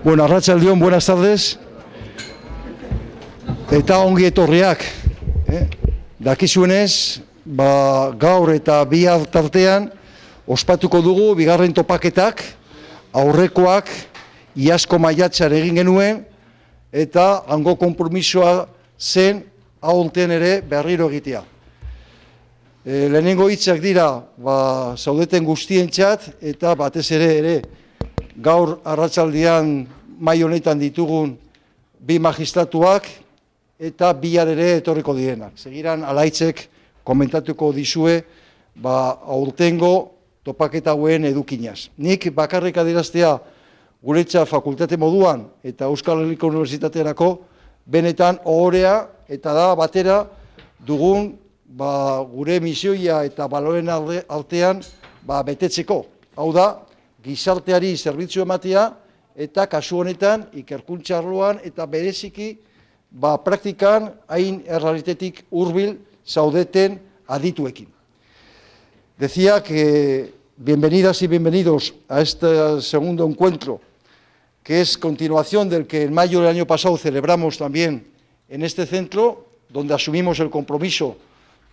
Bueno, arratsaldeon, buenas tardes. Eta ongi etorriak. Dakizuenez, gaur eta bihar tartean ospatuko dugu bigarren topaketak, aurrekoak iazko maiatzan egin genuen, eta hango konpromisoa zen aurten ere berriro egitea. Lehenengo hitzak dira zaudeten guztientzat, eta batez ere gaur arratsaldean mahai honetan ditugun bi magistratuak eta bihar ere etorriko direnak. Segiran Alaitzek komentatuko dizue aurtengo topaketa hauen edukinaz. Nik bakarrik adieraztea guretzat fakultate moduan eta Euskal Herriko Unibertsitaterako benetan ohorea eta da batera dugun gure misioia eta baloren artean betetzeko. Hau da, gizarteari zerbitzu ematea eta kasu honetan ikerkuntza arloan eta bereziki praktikan hain errealitatetik hurbil zaudeten adituekin. Decía que bienvenidas y bienvenidos a este segundo encuentro, que es continuación del que en mayo del año pasado celebramos también en este centro, donde asumimos el compromiso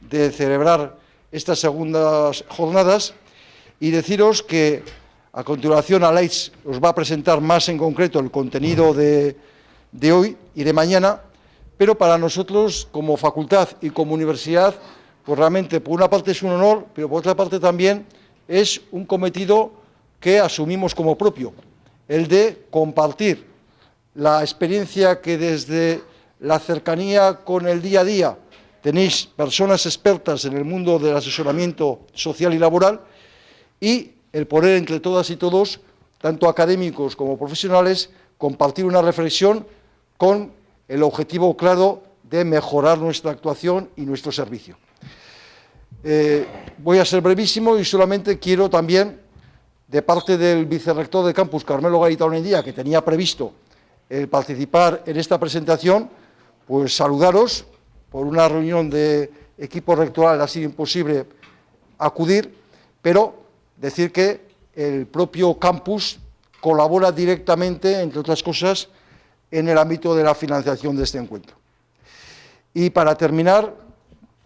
de celebrar estas segundas jornadas, y deciros que a continuación Alaitz os va a presentar más en concreto el contenido de hoy y de mañana, pero para nosotros como facultad y como universidad, pues realmente por una parte es un honor, pero por otra parte también es un cometido que asumimos como propio, el de compartir la experiencia que desde la cercanía con el día a día tenéis personas expertas en el mundo del asesoramiento social y laboral, y el poder entre todas y todos, tanto académicos como profesionales, compartir una reflexión con el objetivo claro de mejorar nuestra actuación y nuestro servicio. Voy a ser brevísimo y solamente quiero también, de parte del vicerrector de campus, Carmelo Garitano-Onedia, que tenía previsto participar en esta presentación, pues saludaros. Por una reunión de equipo rectoral ha sido imposible acudir, pero decir que el propio campus colabora directamente, entre otras cosas, en el ámbito de la financiación de este encuentro. Y para terminar,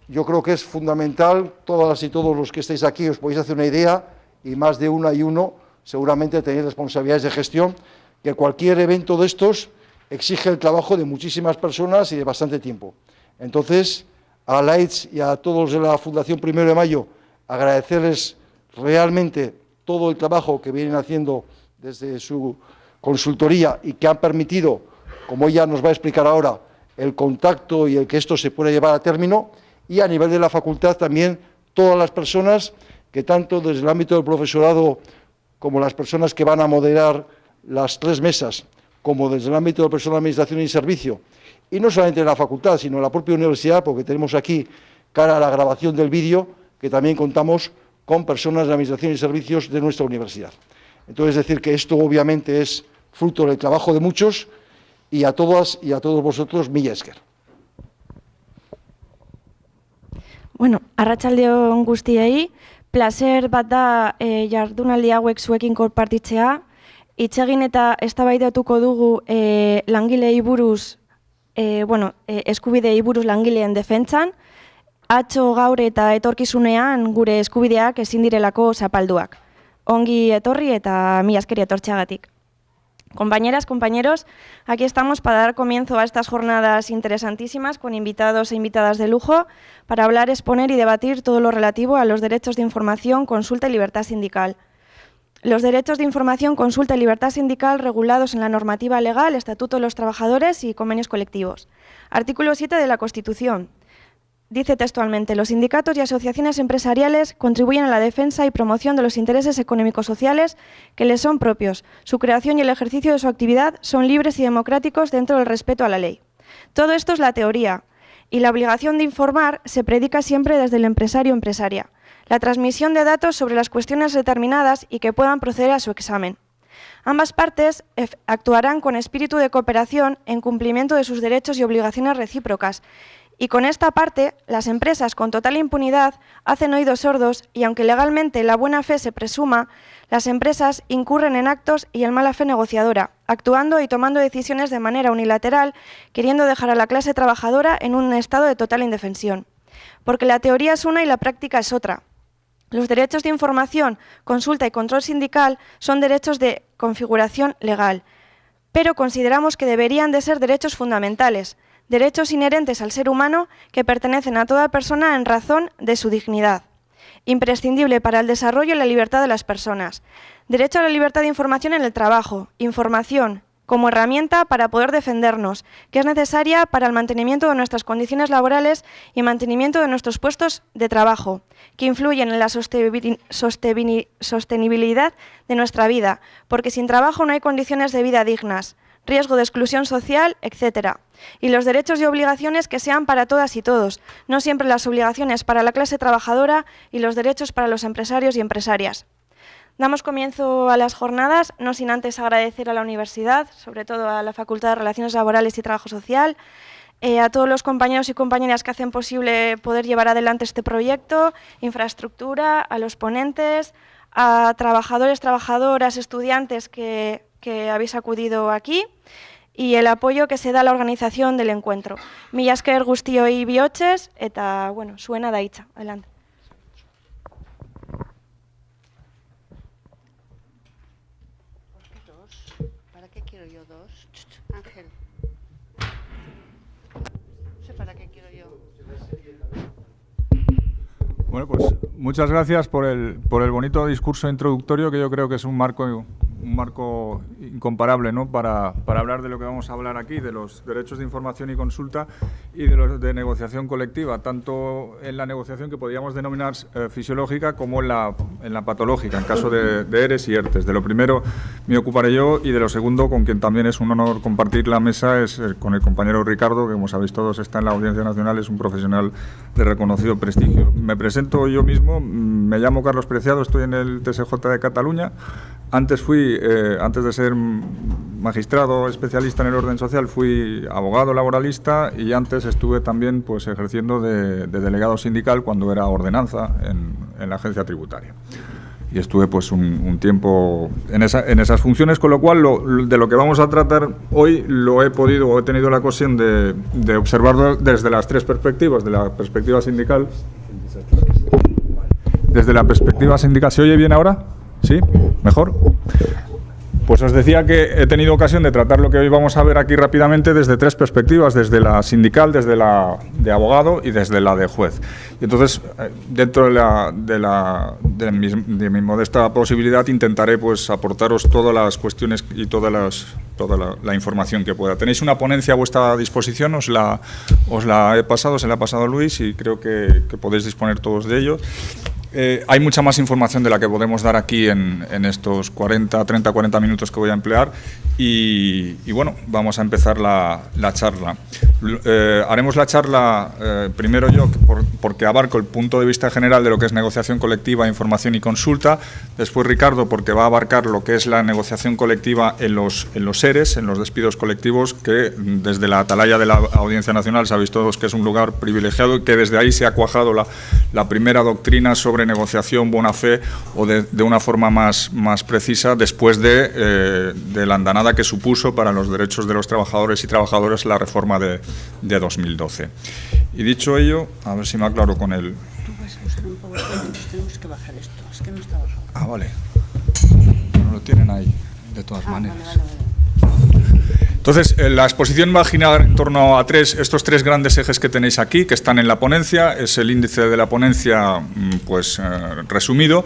yo creo que es fundamental, todas y todos los que estáis aquí os podéis hacer una idea, y más de una y uno seguramente tenéis responsabilidades de gestión, que cualquier evento de estos exige el trabajo de muchísimas personas y de bastante tiempo. Entonces, a Alaitz y a todos de la Fundación 1 de Mayo, agradecerles realmente todo el trabajo que vienen haciendo desde su consultoría y que han permitido, como ella nos va a explicar ahora, el contacto y el que esto se pueda llevar a término, y a nivel de la facultad también todas las personas que tanto desde el ámbito del profesorado como las personas que van a moderar las 3 mesas, como desde el ámbito del personal de administración y servicio, y no solamente en la facultad, sino en la propia universidad, porque tenemos aquí, cara a la grabación del vídeo, que también contamos con personas de administración y servicios de nuestra universidad. Entonces, decir que esto obviamente es fruto del trabajo de muchos, y a todas y a todos vosotros, mila esker. Bueno, arratsaldeon guztiei, placer bat da jardunaldi hauek zuekin konpartitzea. Hitz egin eta eztabaidatuko dugu langileei buruz, eskubideei buruz langileen defentsan, atzo, gaur eta etorkizunean gure eskubideak ezin direlako zapalduak. Ongi etorri eta mila esker etortzeagatik. Compañeras, compañeros, aquí estamos para dar comienzo a estas jornadas interesantísimas con invitados e invitadas de lujo para hablar, exponer y debatir todo lo relativo a los derechos de información, consulta y libertad sindical. Los derechos de información, consulta y libertad sindical regulados en la normativa legal, Estatuto de los Trabajadores y convenios colectivos. Artículo 7 de la Constitución. Dice textualmente: los sindicatos y asociaciones empresariales contribuyen a la defensa y promoción de los intereses económico-sociales que les son propios. Su creación y el ejercicio de su actividad son libres y democráticos dentro del respeto a la ley. Todo esto es la teoría, y la obligación de informar se predica siempre desde el empresario o empresaria. La transmisión de datos sobre las cuestiones determinadas y que puedan proceder a su examen. Ambas partes actuarán con espíritu de cooperación en cumplimiento de sus derechos y obligaciones recíprocas. Y con esta parte, las empresas con total impunidad hacen oídos sordos y aunque legalmente la buena fe se presuma, las empresas incurren en actos y en mala fe negociadora, actuando y tomando decisiones de manera unilateral, queriendo dejar a la clase trabajadora en un estado de total indefensión. Porque la teoría es una y la práctica es otra. Los derechos de información, consulta y control sindical son derechos de configuración legal, pero consideramos que deberían de ser derechos fundamentales, derechos inherentes al ser humano que pertenecen a toda persona en razón de su dignidad, imprescindible para el desarrollo y la libertad de las personas. Derecho a la libertad de información en el trabajo, información como herramienta para poder defendernos, que es necesaria para el mantenimiento de nuestras condiciones laborales y mantenimiento de nuestros puestos de trabajo, que influyen en la sostenibilidad de nuestra vida, porque sin trabajo no hay condiciones de vida dignas, riesgo de exclusión social, etc. Y los derechos y obligaciones que sean para todas y todos, no siempre las obligaciones para la clase trabajadora y los derechos para los empresarios y empresarias. Damos comienzo a las jornadas, no sin antes agradecer a la universidad, sobre todo a la Facultad de Relaciones Laborales y Trabajo Social, a todos los compañeros y compañeras que hacen posible poder llevar adelante este proyecto, infraestructura, a los ponentes, a trabajadores, trabajadoras, estudiantes que habéis acudido aquí y el apoyo que se da a la organización del encuentro. Mila esker guztioi bihotxez eta, bueno, zuena da hitza. Adelante. ¿Para qué quiero yo dos? Ángel. No sé para qué quiero yo. Bueno, pues muchas gracias por el bonito discurso introductorio, que yo creo que es un marco incomparable, ¿no?, para hablar de lo que vamos a hablar aquí, de los derechos de información y consulta y de los de negociación colectiva, tanto en la negociación que podríamos denominar fisiológica como en la patológica, en caso de ERES y ERTES. De lo primero me ocuparé yo y de lo segundo, con quien también es un honor compartir la mesa, es con el compañero Ricardo, que como sabéis todos está en la Audiencia Nacional, es un profesional de reconocido prestigio. Me presento yo mismo, me llamo Carlos Preciado, estoy en el TSJ de Cataluña. Antes de ser magistrado especialista en el orden social, fui abogado laboralista y antes estuve también pues ejerciendo de delegado sindical cuando era ordenanza en la agencia tributaria. Y estuve pues un tiempo en esas funciones, con lo cual de lo que vamos a tratar hoy he tenido la ocasión de observarlo desde las tres perspectivas, de la perspectiva sindical. Desde la perspectiva sindical, ¿se oye bien ahora? ¿Sí? ¿Mejor? Pues os decía que he tenido ocasión de tratar lo que hoy vamos a ver aquí rápidamente desde tres perspectivas, desde la sindical, desde la de abogado y desde la de juez. Y entonces, dentro de mi modesta posibilidad, intentaré pues aportaros todas las cuestiones y toda la información que pueda. Tenéis una ponencia a vuestra disposición, os la he pasado, se la ha pasado Luis y creo que podéis disponer todos de ello. Hay mucha más información de la que podemos dar aquí en estos 30-40 minutos que voy a emplear y bueno, vamos a empezar la charla. Haremos la charla primero yo, porque abarco el punto de vista general de lo que es negociación colectiva, información y consulta. Después Ricardo, porque va a abarcar lo que es la negociación colectiva en los ERES, en los despidos colectivos, que desde la atalaya de la Audiencia Nacional sabéis todos que es un lugar privilegiado y que desde ahí se ha cuajado la primera doctrina sobre negociación buena fe o de una forma más precisa después de la andanada que supuso para los derechos de los trabajadores y trabajadoras la reforma de 2012. Y dicho ello, a ver si me aclaro con el... Tú vas a usar un PowerPoint, tenemos que bajar esto, es que no está bajado. Ah, vale. No lo tienen ahí, de todas maneras. Vale. Entonces, la exposición va a girar en torno a estos tres grandes ejes que tenéis aquí, que están en la ponencia. Es el índice de la ponencia pues resumido.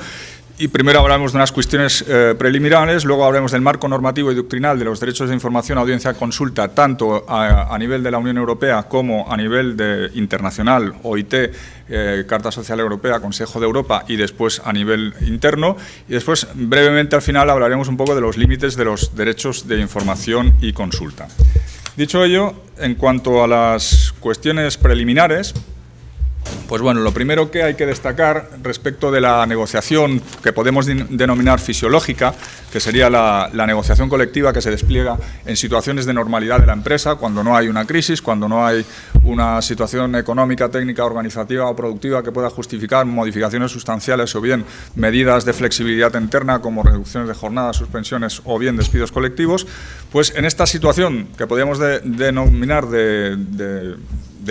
Y primero hablamos de unas cuestiones preliminares, luego hablaremos del marco normativo y doctrinal de los derechos de información, audiencia, consulta, tanto a nivel de la Unión Europea como a nivel internacional, OIT, Carta Social Europea, Consejo de Europa y después a nivel interno. Y después, brevemente, al final hablaremos un poco de los límites de los derechos de información y consulta. Dicho ello, en cuanto a las cuestiones preliminares, Pues bueno, lo primero que hay que destacar respecto de la negociación que podemos denominar fisiológica, que sería la negociación colectiva que se despliega en situaciones de normalidad de la empresa, cuando no hay una crisis, cuando no hay una situación económica, técnica, organizativa o productiva que pueda justificar modificaciones sustanciales o bien medidas de flexibilidad interna como reducciones de jornadas, suspensiones o bien despidos colectivos, pues en esta situación que podríamos denominar de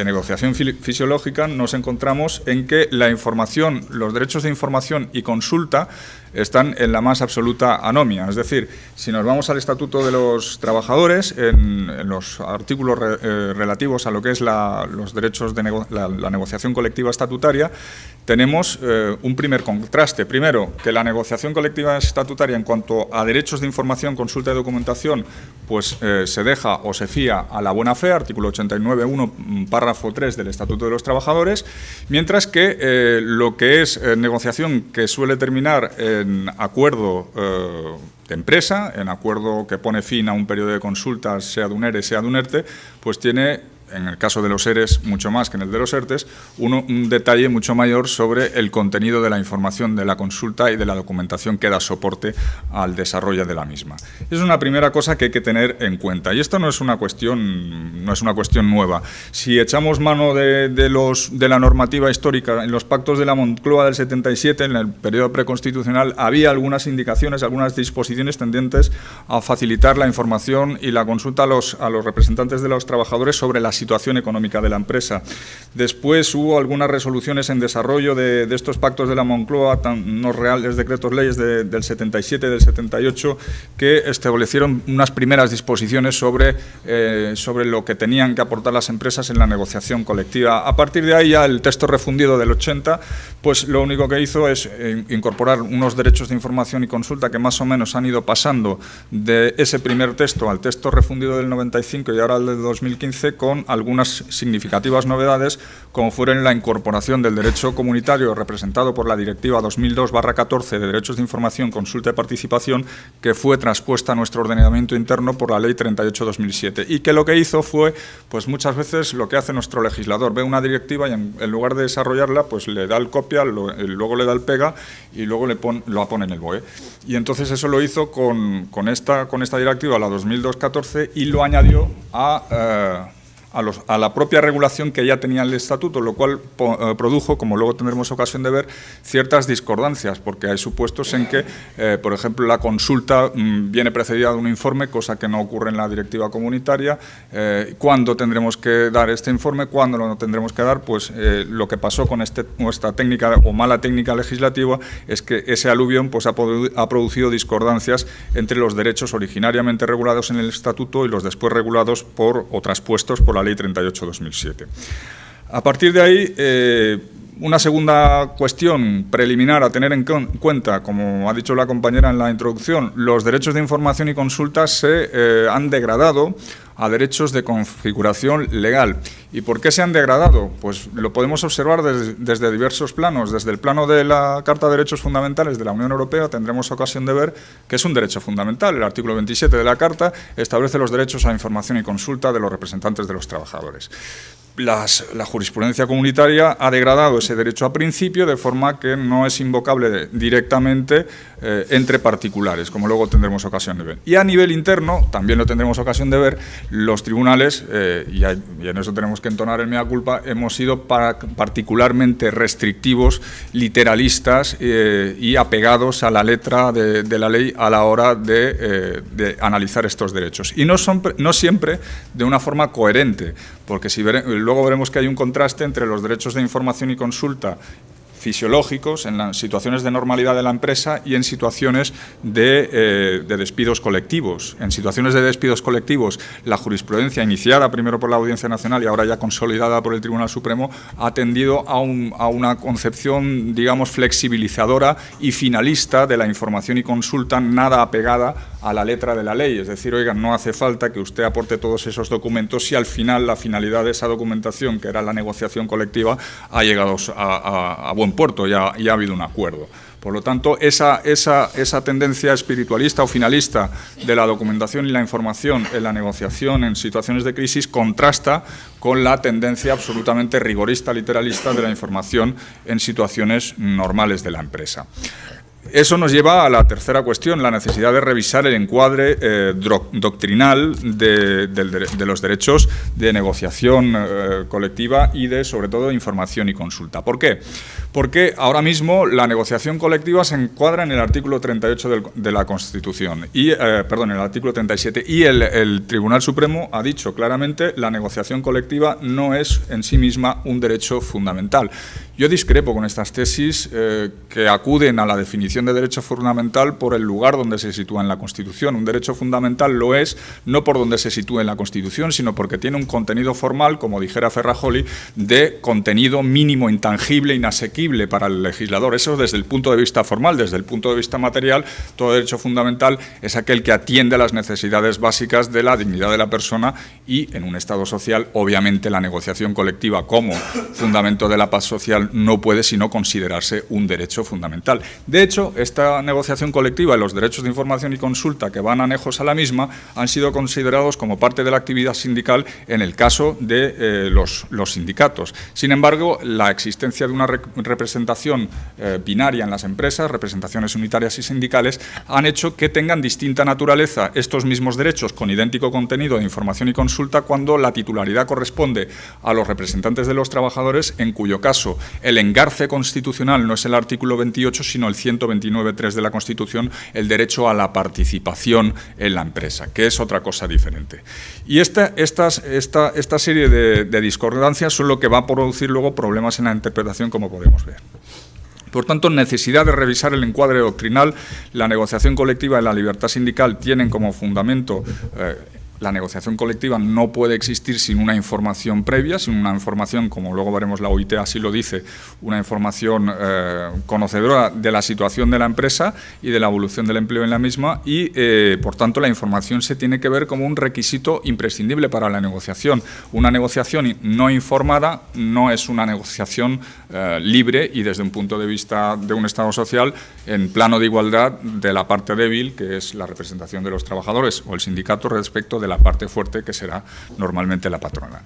negociación fisiológica nos encontramos en que la información, los derechos de información y consulta están en la más absoluta anomia. Es decir, si nos vamos al Estatuto de los Trabajadores, en los artículos relativos a lo que es los derechos de la negociación colectiva estatutaria, tenemos un primer contraste. Primero, que la negociación colectiva estatutaria en cuanto a derechos de información, consulta y documentación, pues se deja o se fía a la buena fe, artículo 89.1, párrafo 3 del Estatuto de los Trabajadores, mientras que lo que es negociación que suele terminar en acuerdo de empresa, en acuerdo que pone fin a un periodo de consultas, sea de un ERE, sea de un ERTE, pues tiene, en el caso de los ERES, mucho más que en el de los ERTES, un detalle mucho mayor sobre el contenido de la información de la consulta y de la documentación que da soporte al desarrollo de la misma. Es una primera cosa que hay que tener en cuenta. Y esto no es una cuestión nueva. Si echamos mano de la normativa histórica, en los pactos de la Moncloa del 77, en el periodo preconstitucional, había algunas indicaciones, algunas disposiciones tendentes a facilitar la información y la consulta a los representantes de los trabajadores sobre la situación económica de la empresa. Después hubo algunas resoluciones en desarrollo de estos pactos de la Moncloa, unos reales decretos leyes del 77 y del 78, que establecieron unas primeras disposiciones sobre lo que tenían que aportar las empresas en la negociación colectiva. A partir de ahí, ya el texto refundido del 80, pues lo único que hizo es incorporar unos derechos de información y consulta que más o menos han ido pasando de ese primer texto al texto refundido del 95 y ahora al del 2015, con algunas significativas novedades, como fueron la incorporación del derecho comunitario representado por la Directiva 2002/14 de Derechos de Información, Consulta y Participación, que fue traspuesta a nuestro ordenamiento interno por la Ley 38/2007 y que lo que hizo fue, pues muchas veces lo que hace nuestro legislador, ve una directiva y en lugar de desarrollarla, pues le da el copia, luego le da el pega y luego lo pone en el BOE. Y entonces eso lo hizo con esta directiva, la 2002/14, y lo añadió a la propia regulación que ya tenía el Estatuto, lo cual produjo, como luego tendremos ocasión de ver, ciertas discordancias, porque hay supuestos en que, por ejemplo, la consulta viene precedida de un informe, cosa que no ocurre en la directiva comunitaria. ¿Cuándo tendremos que dar este informe? ¿Cuándo lo tendremos que dar? Pues lo que pasó con nuestra técnica o mala técnica legislativa es que ese aluvión pues, ha producido discordancias entre los derechos originariamente regulados en el Estatuto y los después regulados o traspuestos por la Ley 38/2007. A partir de ahí, una segunda cuestión preliminar a tener en cuenta, como ha dicho la compañera en la introducción, los derechos de información y consulta se han degradado a derechos de configuración legal. ¿Y por qué se han degradado? Pues lo podemos observar desde diversos planos. Desde el plano de la Carta de Derechos Fundamentales de la Unión Europea tendremos ocasión de ver que es un derecho fundamental. El artículo 27 de la Carta establece los derechos a información y consulta de los representantes de los trabajadores. La jurisprudencia comunitaria ha degradado ese derecho a principio de forma que no es invocable directamente entre particulares, como luego tendremos ocasión de ver. Y a nivel interno, también lo tendremos ocasión de ver, los tribunales, y en eso tenemos que entonar el mea culpa, hemos sido particularmente restrictivos, literalistas y apegados a la letra de la ley a la hora de analizar estos derechos. Y no siempre de una forma coherente, porque luego veremos que hay un contraste entre los derechos de información y consulta fisiológicos en las situaciones de normalidad de la empresa y en situaciones de despidos colectivos. En situaciones de despidos colectivos, la jurisprudencia iniciada primero por la Audiencia Nacional y ahora ya consolidada por el Tribunal Supremo ha tendido a una concepción, digamos, flexibilizadora y finalista de la información y consulta, nada apegada a la letra de la ley, es decir, oiga, no hace falta que usted aporte todos esos documentos si al final la finalidad de esa documentación, que era la negociación colectiva, ha llegado a buen puerto, ya ha habido un acuerdo. Por lo tanto, esa tendencia espiritualista o finalista de la documentación y la información en la negociación en situaciones de crisis contrasta con la tendencia absolutamente rigorista, literalista de la información en situaciones normales de la empresa. Eso nos lleva a la tercera cuestión, la necesidad de revisar el encuadre doctrinal de los derechos de negociación colectiva y sobre todo, información y consulta. ¿Por qué? Porque ahora mismo la negociación colectiva se encuadra en el artículo 38 de la Constitución, en el artículo 37, y el Tribunal Supremo ha dicho claramente que la negociación colectiva no es en sí misma un derecho fundamental. Yo discrepo con estas tesis que acuden a la definición de derecho fundamental por el lugar donde se sitúa en la Constitución. Un derecho fundamental lo es no por donde se sitúe en la Constitución, sino porque tiene un contenido formal, como dijera Ferrajoli, de contenido mínimo, intangible, inasequible para el legislador. Eso desde el punto de vista formal. Desde el punto de vista material, todo derecho fundamental es aquel que atiende a las necesidades básicas de la dignidad de la persona y, en un Estado social, obviamente la negociación colectiva como fundamento de la paz social no puede sino considerarse un derecho fundamental. De hecho, esta negociación colectiva y los derechos de información y consulta que van anejos a la misma han sido considerados como parte de la actividad sindical en el caso de los sindicatos. Sin embargo, la existencia de una representación binaria en las empresas, representaciones unitarias y sindicales, han hecho que tengan distinta naturaleza estos mismos derechos con idéntico contenido de información y consulta cuando la titularidad corresponde a los representantes de los trabajadores, en cuyo caso el engarce constitucional no es el artículo 28, sino el 129.3 de la Constitución, el derecho a la participación en la empresa, que es otra cosa diferente. Y esta serie de discordancias son lo que va a producir luego problemas en la interpretación, como podemos ver. Por tanto, necesidad de revisar el encuadre doctrinal. La negociación colectiva y la libertad sindical tienen como fundamento la negociación colectiva no puede existir sin una información previa, sin una información, como luego veremos la OIT así lo dice, una información conocedora de la situación de la empresa y de la evolución del empleo en la misma y, por tanto, la información se tiene que ver como un requisito imprescindible para la negociación. Una negociación no informada no es una negociación libre y, desde un punto de vista de un Estado social, en plano de igualdad de la parte débil, que es la representación de los trabajadores o el sindicato, respecto de la parte fuerte, que será normalmente la patronal.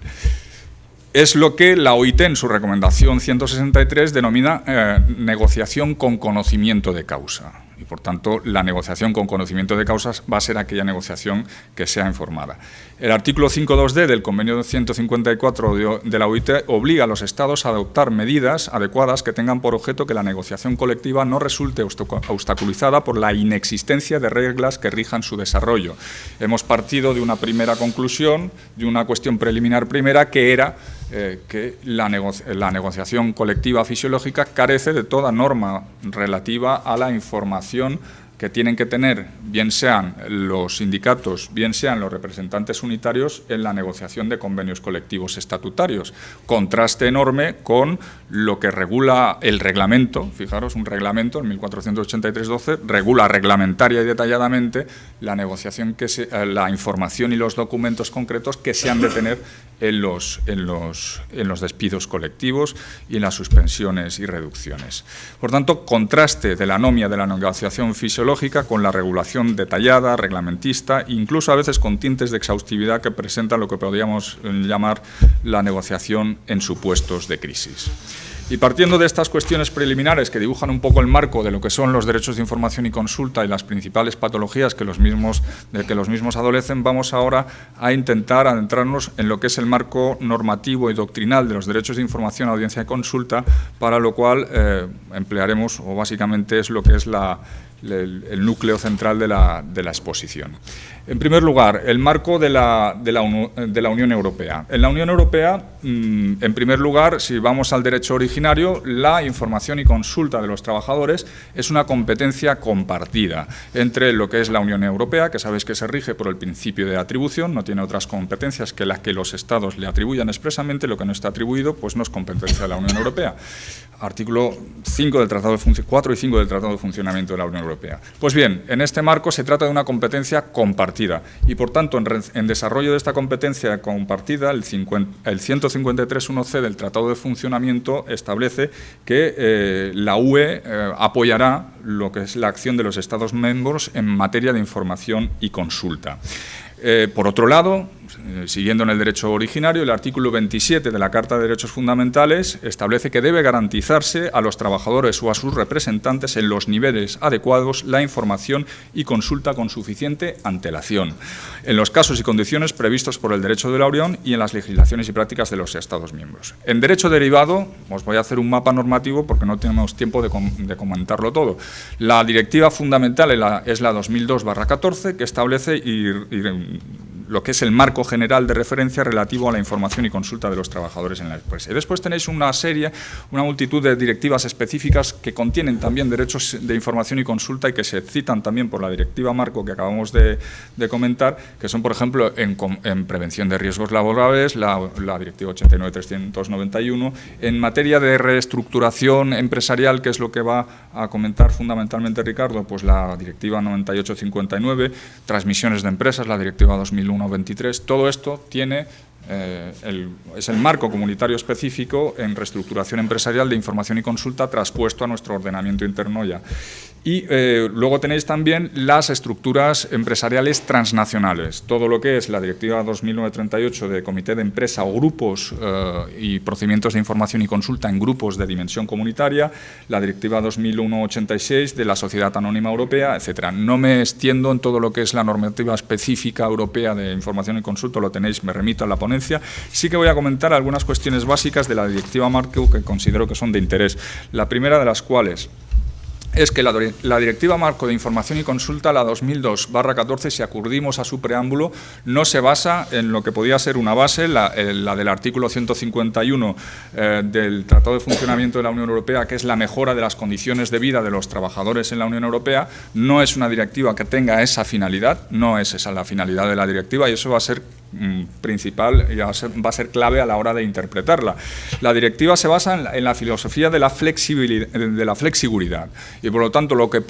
Es lo que la OIT en su recomendación 163 denomina negociación con conocimiento de causa. Y, por tanto, la negociación con conocimiento de causas va a ser aquella negociación que sea informada. El artículo 5.2d del convenio 154 de la OIT obliga a los Estados a adoptar medidas adecuadas que tengan por objeto que la negociación colectiva no resulte obstaculizada por la inexistencia de reglas que rijan su desarrollo. Hemos partido de una primera conclusión, de una cuestión preliminar primera, que era que la negociación colectiva fisiológica carece de toda norma relativa a la información que tienen que tener, bien sean los sindicatos, bien sean los representantes unitarios, en la negociación de convenios colectivos estatutarios. Contraste enorme con lo que regula el reglamento. Fijaros, un reglamento, en 1483-12, regula reglamentaria y detalladamente la negociación, la información y los documentos concretos que se han de tener en los despidos colectivos y en las suspensiones y reducciones. Por tanto, contraste de la anomia de la negociación fisiológica con la regulación detallada, reglamentista, incluso a veces con tintes de exhaustividad que presenta lo que podríamos llamar la negociación en supuestos de crisis. Y partiendo de estas cuestiones preliminares que dibujan un poco el marco de lo que son los derechos de información y consulta y las principales patologías de que los mismos adolecen, vamos ahora a intentar adentrarnos en lo que es el marco normativo y doctrinal de los derechos de información, audiencia y consulta, para lo cual emplearemos, o básicamente es lo que es el núcleo central de la exposición. En primer lugar, el marco de la Unión Europea. En la Unión Europea, en primer lugar, si vamos al derecho originario, la información y consulta de los trabajadores es una competencia compartida entre lo que es la Unión Europea, que sabéis que se rige por el principio de atribución, no tiene otras competencias que las que los Estados le atribuyan expresamente. Lo que no está atribuido pues no es competencia de la Unión Europea. Artículo 5 del Tratado de 4 y 5 del Tratado de Funcionamiento de la Unión Europea. Europea. Pues bien, en este marco se trata de una competencia compartida y, por tanto, en desarrollo de esta competencia compartida, el 153.1c del Tratado de Funcionamiento establece que la UE apoyará lo que es la acción de los Estados miembros en materia de información y consulta. Por otro lado, siguiendo en el derecho originario, el artículo 27 de la Carta de Derechos Fundamentales establece que debe garantizarse a los trabajadores o a sus representantes en los niveles adecuados la información y consulta con suficiente antelación, en los casos y condiciones previstos por el derecho de la Unión y en las legislaciones y prácticas de los Estados miembros. En derecho derivado, os voy a hacer un mapa normativo porque no tenemos tiempo de comentarlo todo. La directiva fundamental es la 2002/14, que establece lo que es el marco general de referencia relativo a la información y consulta de los trabajadores en la empresa. Y después tenéis una multitud de directivas específicas que contienen también derechos de información y consulta y que se citan también por la directiva marco que acabamos de comentar, que son, por ejemplo, en prevención de riesgos laborales, la directiva 89/391, en materia de reestructuración empresarial, que es lo que va a comentar fundamentalmente Ricardo, pues la directiva 98/59, transmisiones de empresas, la directiva 2001/23, todo esto tiene es el marco comunitario específico en reestructuración empresarial de información y consulta traspuesto a nuestro ordenamiento interno ya. Y luego tenéis también las estructuras empresariales transnacionales, todo lo que es la Directiva 2009/38 de Comité de Empresa o grupos y procedimientos de información y consulta en grupos de dimensión comunitaria, la Directiva 2001/86 de la Sociedad Anónima Europea, etcétera. No me extiendo en todo lo que es la normativa específica europea de información y consulta, lo tenéis, me remito a la ponencia. Sí que voy a comentar algunas cuestiones básicas de la Directiva Marco que considero que son de interés. La primera de las cuales es que la Directiva Marco de Información y Consulta, la 2002/14, si acudimos a su preámbulo, no se basa en lo que podía ser una base, la del artículo 151 del Tratado de Funcionamiento de la Unión Europea, que es la mejora de las condiciones de vida de los trabajadores en la Unión Europea. No es una directiva que tenga esa finalidad, no es esa la finalidad de la directiva, y eso va a ser principal y va a ser clave a la hora de interpretarla. La directiva se basa en la filosofía de la flexibilidad y, por lo tanto, lo que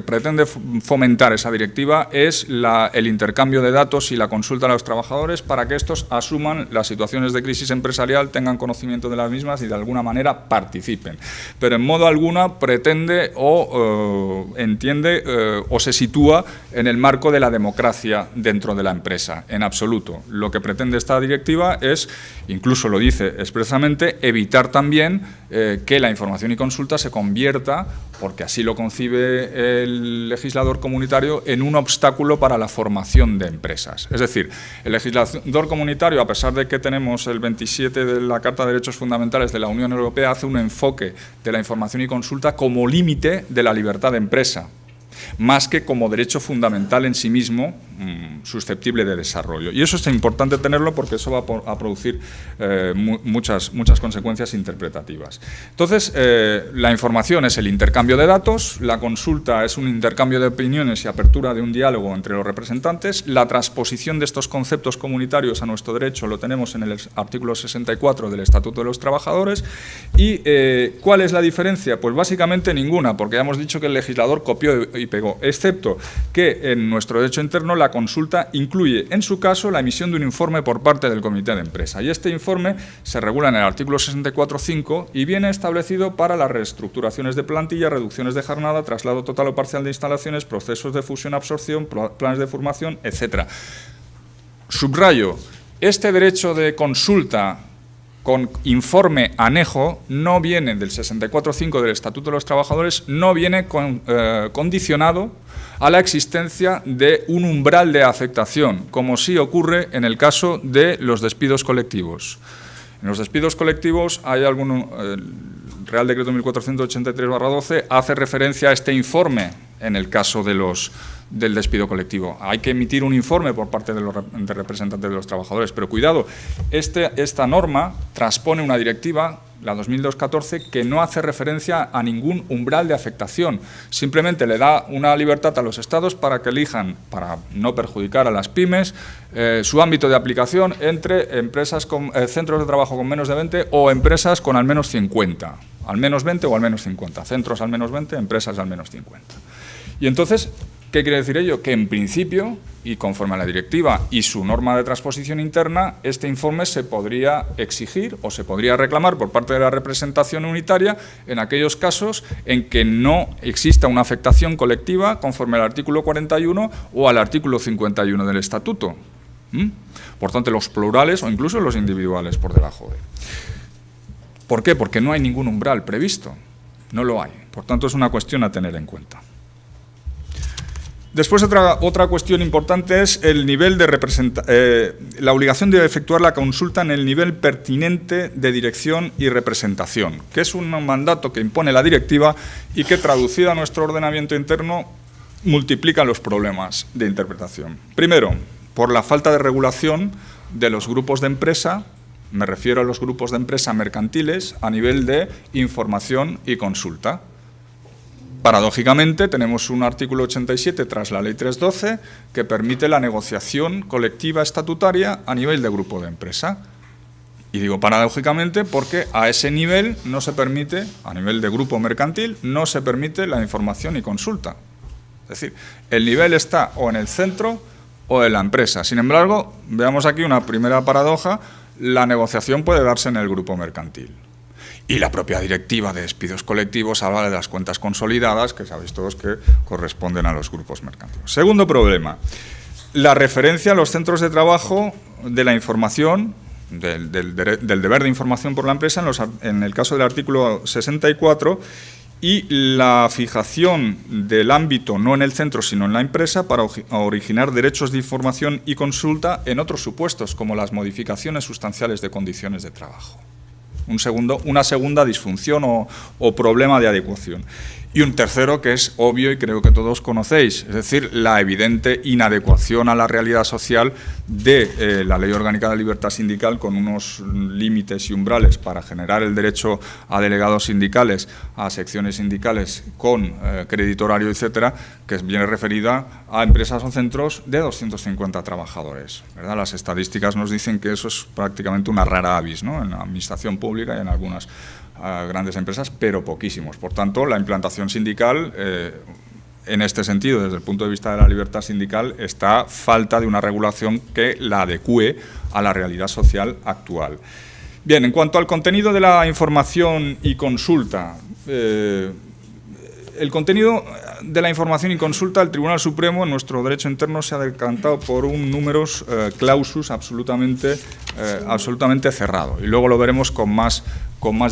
pretende fomentar esa directiva es el intercambio de datos y la consulta a los trabajadores para que estos asuman las situaciones de crisis empresarial, tengan conocimiento de las mismas y de alguna manera participen. Pero en modo alguna pretende o entiende o se sitúa en el marco de la democracia dentro de la empresa, en absoluto. Lo que pretende esta directiva es, incluso lo dice expresamente, evitar también que la información y consulta se convierta, porque así lo concibe el legislador comunitario, en un obstáculo para la formación de empresas. Es decir, el legislador comunitario, a pesar de que tenemos el 27 de la Carta de Derechos Fundamentales de la Unión Europea, hace un enfoque de la información y consulta como límite de la libertad de empresa, más que como derecho fundamental en sí mismo, susceptible de desarrollo. Y eso es importante tenerlo porque eso va a producir muchas consecuencias interpretativas. Entonces, la información es el intercambio de datos, la consulta es un intercambio de opiniones y apertura de un diálogo entre los representantes, la transposición de estos conceptos comunitarios a nuestro derecho lo tenemos en el artículo 64 del Estatuto de los Trabajadores. ¿Y cuál es la diferencia? Pues básicamente ninguna, porque ya hemos dicho que el legislador copió y pegó, excepto que en nuestro derecho interno la consulta incluye, en su caso, la emisión de un informe por parte del comité de empresa. Y este informe se regula en el artículo 64.5 y viene establecido para las reestructuraciones de plantilla, reducciones de jornada, traslado total o parcial de instalaciones, procesos de fusión-absorción, planes de formación, etc. Subrayo, este derecho de consulta con informe anejo no viene del 64.5 del Estatuto de los Trabajadores, no viene condicionado a la existencia de un umbral de afectación, como sí ocurre en el caso de los despidos colectivos. En los despidos colectivos hay el Real Decreto 1483/12 hace referencia a este informe en el caso del despido colectivo. Hay que emitir un informe por parte de los representantes de los trabajadores, pero cuidado, esta norma transpone una directiva, la 2002/14, que no hace referencia a ningún umbral de afectación, simplemente le da una libertad a los estados para que elijan, para no perjudicar a las pymes, su ámbito de aplicación entre empresas con centros de trabajo con menos de 20 o empresas con al menos 50, al menos 20 o al menos 50, centros al menos 20, empresas al menos 50. Y entonces, ¿qué quiere decir ello? Que en principio, y conforme a la directiva y su norma de transposición interna, este informe se podría exigir o se podría reclamar por parte de la representación unitaria en aquellos casos en que no exista una afectación colectiva conforme al artículo 41 o al artículo 51 del Estatuto. Por tanto, los plurales o incluso los individuales por debajo de. ¿Por qué? Porque no hay ningún umbral previsto. No lo hay. Por tanto, es una cuestión a tener en cuenta. Después, otra cuestión importante es el nivel de la obligación de efectuar la consulta en el nivel pertinente de dirección y representación, que es un mandato que impone la directiva y que, traducido a nuestro ordenamiento interno, multiplica los problemas de interpretación. Primero, por la falta de regulación de los grupos de empresa, me refiero a los grupos de empresa mercantiles, a nivel de información y consulta. Paradójicamente, tenemos un artículo 87 tras la Ley 312 que permite la negociación colectiva estatutaria a nivel de grupo de empresa. Y digo paradójicamente porque a ese nivel no se permite, a nivel de grupo mercantil, no se permite la información y consulta. Es decir, el nivel está o en el centro o en la empresa. Sin embargo, veamos aquí una primera paradoja, la negociación puede darse en el grupo mercantil. Y la propia directiva de despidos colectivos habla de las cuentas consolidadas, que sabéis todos que corresponden a los grupos mercantiles. Segundo problema, la referencia a los centros de trabajo de la información, del deber de información por la empresa, en el caso del artículo 64, y la fijación del ámbito no en el centro sino en la empresa para originar derechos de información y consulta en otros supuestos, como las modificaciones sustanciales de condiciones de trabajo. Una segunda disfunción o problema de adecuación. Y un tercero que es obvio y creo que todos conocéis, es decir, la evidente inadecuación a la realidad social de la Ley Orgánica de Libertad Sindical, con unos límites y umbrales para generar el derecho a delegados sindicales, a secciones sindicales con crédito horario, etcétera, que viene referida a empresas o centros de 250 trabajadores, ¿verdad? Las estadísticas nos dicen que eso es prácticamente una rara avis, ¿no?, en la administración pública y en algunas grandes empresas, pero poquísimos. Por tanto, la implantación sindical, en este sentido, desde el punto de vista de la libertad sindical, está falta de una regulación que la adecúe a la realidad social actual. Bien, en cuanto al contenido de la información y consulta, el contenido de la información y consulta, el Tribunal Supremo en nuestro derecho interno se ha decantado por un numerus clausus absolutamente cerrado, y luego lo veremos con más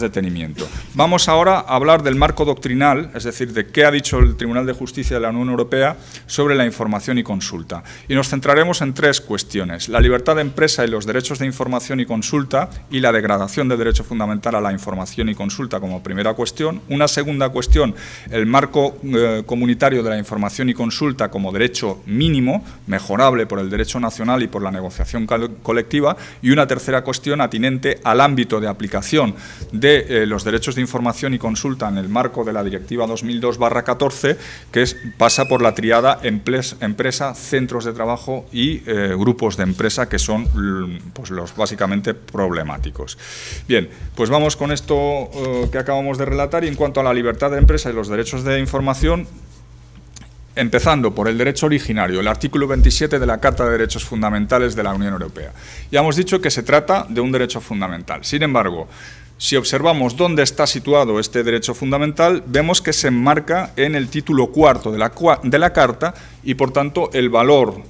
detenimiento. Vamos ahora a hablar del marco doctrinal, es decir, de qué ha dicho el Tribunal de Justicia de la Unión Europea sobre la información y consulta. Y nos centraremos en tres cuestiones: la libertad de empresa y los derechos de información y consulta, y la degradación del derecho fundamental a la información y consulta como primera cuestión. Una segunda cuestión, el marco comunitario de la información y consulta como derecho mínimo, mejorable por el derecho nacional y por la negociación colectiva. Y una tercera cuestión atinente al ámbito de aplicación de los derechos de información y consulta en el marco de la Directiva 2002/14, que pasa por la triada empresa, centros de trabajo y grupos de empresa, que son pues, los básicamente problemáticos. Bien, pues vamos con esto que acabamos de relatar. Y en cuanto a la libertad de empresa y los derechos de información, empezando por el derecho originario, el artículo 27 de la Carta de Derechos Fundamentales de la Unión Europea. Ya hemos dicho que se trata de un derecho fundamental. Sin embargo, si observamos dónde está situado este derecho fundamental, vemos que se enmarca en el título cuarto de la Carta y, por tanto, el valor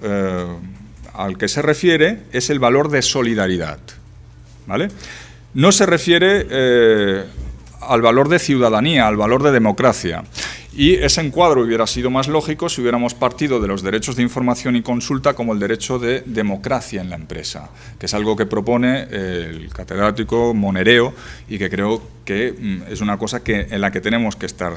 al que se refiere es el valor de solidaridad, ¿vale? No se refiere al valor de ciudadanía, al valor de democracia. Y ese encuadro hubiera sido más lógico si hubiéramos partido de los derechos de información y consulta como el derecho de democracia en la empresa, que es algo que propone el catedrático Monereo y que creo que es una cosa en la que tenemos que estar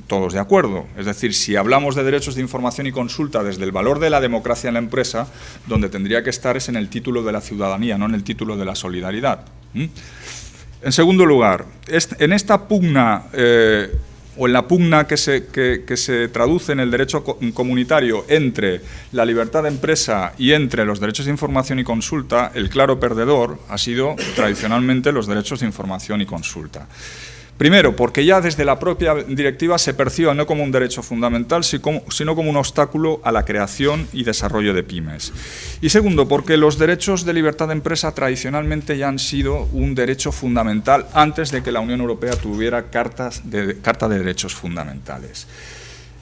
todos de acuerdo. Es decir, si hablamos de derechos de información y consulta desde el valor de la democracia en la empresa, donde tendría que estar es en el título de la ciudadanía, no en el título de la solidaridad. En segundo lugar, en esta pugna o en la pugna que se traduce en el derecho comunitario entre la libertad de empresa y entre los derechos de información y consulta, el claro perdedor ha sido tradicionalmente los derechos de información y consulta. Primero, porque ya desde la propia directiva se percibe no como un derecho fundamental, sino como un obstáculo a la creación y desarrollo de pymes. Y segundo, porque los derechos de libertad de empresa tradicionalmente ya han sido un derecho fundamental antes de que la Unión Europea tuviera Carta de Derechos Fundamentales.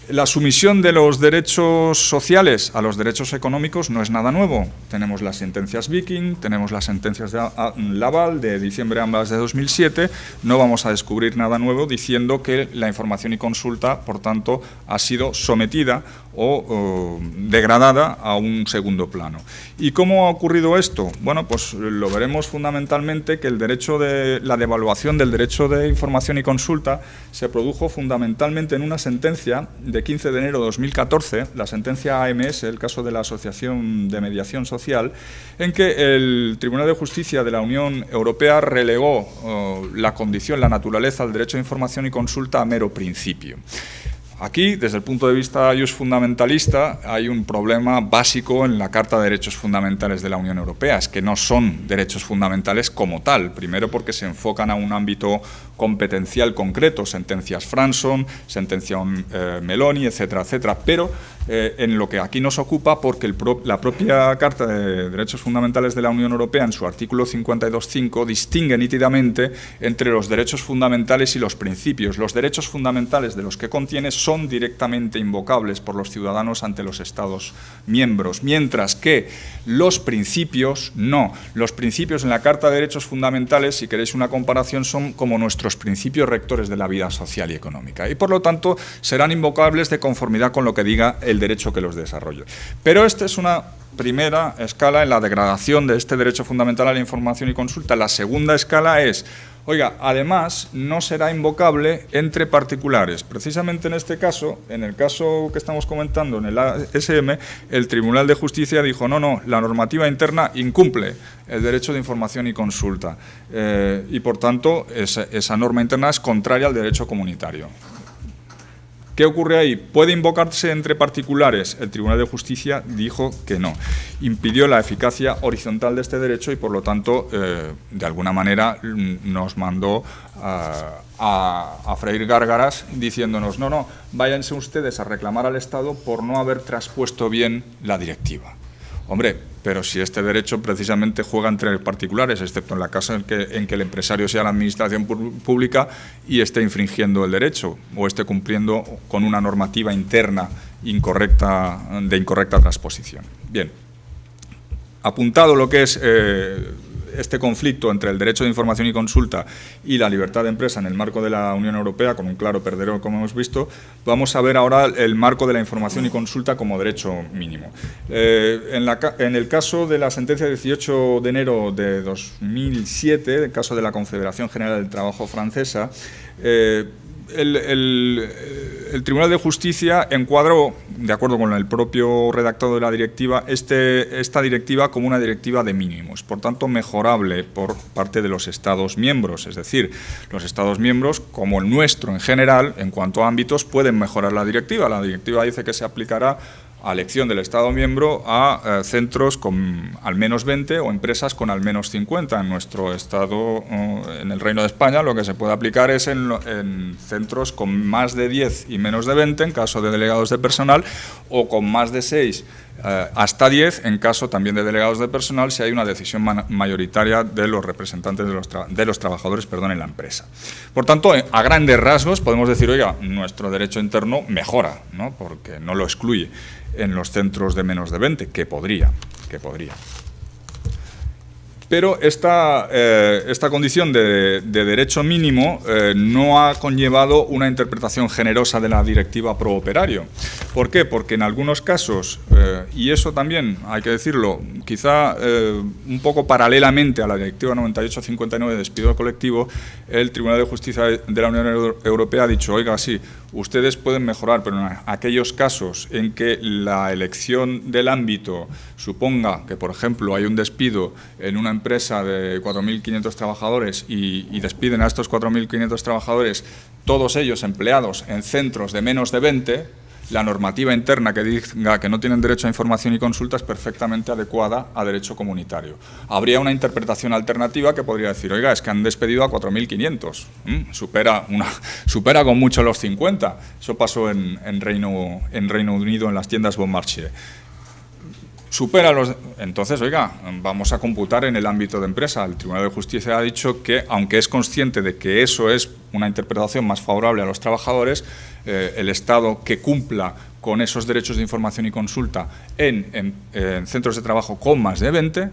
La sumisión de los derechos sociales a los derechos económicos no es nada nuevo. Tenemos las sentencias Viking, tenemos las sentencias de Laval de diciembre ambas de 2007. No vamos a descubrir nada nuevo diciendo que la información y consulta, por tanto, ha sido sometida o degradada a un segundo plano. ¿Y cómo ha ocurrido esto? Bueno, pues lo veremos fundamentalmente que la devaluación del derecho de información y consulta se produjo fundamentalmente en una sentencia de 15 de enero de 2014, la sentencia AMS, el caso de la Asociación de Mediación Social, en que el Tribunal de Justicia de la Unión Europea relegó la condición, la naturaleza del derecho de información y consulta a mero principio. Aquí, desde el punto de vista fundamentalista, hay un problema básico en la Carta de Derechos Fundamentales de la Unión Europea, es que no son derechos fundamentales como tal, primero porque se enfocan a un ámbito competencial concreto, sentencias Franson, sentencia Meloni, etcétera, etcétera, pero en lo que aquí nos ocupa porque la propia Carta de Derechos Fundamentales de la Unión Europea, en su artículo 52.5, distingue nítidamente entre los derechos fundamentales y los principios. Los derechos fundamentales de los que contiene son directamente invocables por los ciudadanos ante los Estados miembros, mientras que los principios no. Los principios en la Carta de Derechos Fundamentales, si queréis una comparación, son como nuestros principios rectores de la vida social y económica y, por lo tanto, serán invocables de conformidad con lo que diga el derecho que los desarrolle. Pero esta es una primera escala en la degradación de este derecho fundamental a la información y consulta. La segunda escala es, oiga, además no será invocable entre particulares. Precisamente en este caso, en el caso que estamos comentando, en el ASM, el Tribunal de Justicia dijo, no, la normativa interna incumple el derecho de información y consulta y, por tanto, esa norma interna es contraria al derecho comunitario. ¿Qué ocurre ahí? ¿Puede invocarse entre particulares? El Tribunal de Justicia dijo que no. Impidió la eficacia horizontal de este derecho y, por lo tanto, de alguna manera nos mandó a freír gárgaras diciéndonos, no, váyanse ustedes a reclamar al Estado por no haber traspuesto bien la directiva. Hombre, pero si este derecho precisamente juega entre particulares, excepto en la caso en que el empresario sea la administración pública y esté infringiendo el derecho o esté cumpliendo con una normativa interna de incorrecta transposición. Bien, apuntado lo que es este conflicto entre el derecho de información y consulta y la libertad de empresa en el marco de la Unión Europea, con un claro perdedor, como hemos visto, vamos a ver ahora el marco de la información y consulta como derecho mínimo. En el caso de la sentencia 18 de enero de 2007, el caso de la Confederación General del Trabajo francesa, el Tribunal de Justicia encuadró, de acuerdo con el propio redactado de la directiva, esta directiva como una directiva de mínimos, por tanto mejorable por parte de los Estados miembros, es decir, los Estados miembros, como el nuestro en general, en cuanto a ámbitos, pueden mejorar la directiva. La directiva dice que se aplicará a elección del Estado miembro a centros con al menos 20 o empresas con al menos 50. En nuestro Estado, en el Reino de España, lo que se puede aplicar es en centros con más de 10 y menos de 20, en caso de delegados de personal, o con más de 6 hasta 10, en caso también de delegados de personal, si hay una decisión mayoritaria de los representantes de los trabajadores en la empresa. Por tanto, a grandes rasgos podemos decir, oiga, nuestro derecho interno mejora, ¿no? Porque no lo excluye en los centros de menos de 20, que podría. Pero esta condición de derecho mínimo no ha conllevado una interpretación generosa de la directiva pro operario. ¿Por qué? Porque en algunos casos, y eso también hay que decirlo, quizá un poco paralelamente a la directiva 98/59 de despido colectivo, el Tribunal de Justicia de la Unión Europea ha dicho, oiga, sí, ustedes pueden mejorar, pero en aquellos casos en que la elección del ámbito suponga que, por ejemplo, hay un despido en una empresa de 4.500 trabajadores y despiden a estos 4.500 trabajadores, todos ellos empleados en centros de menos de 20, la normativa interna que diga que no tienen derecho a información y consulta es perfectamente adecuada a derecho comunitario. Habría una interpretación alternativa que podría decir, oiga, es que han despedido a 4.500, supera con mucho los 50. Eso pasó en Reino Unido en las tiendas Bon Marché. Entonces, oiga, vamos a computar en el ámbito de empresa. El Tribunal de Justicia ha dicho que, aunque es consciente de que eso es una interpretación más favorable a los trabajadores, el Estado que cumpla con esos derechos de información y consulta en centros de trabajo con más de 20,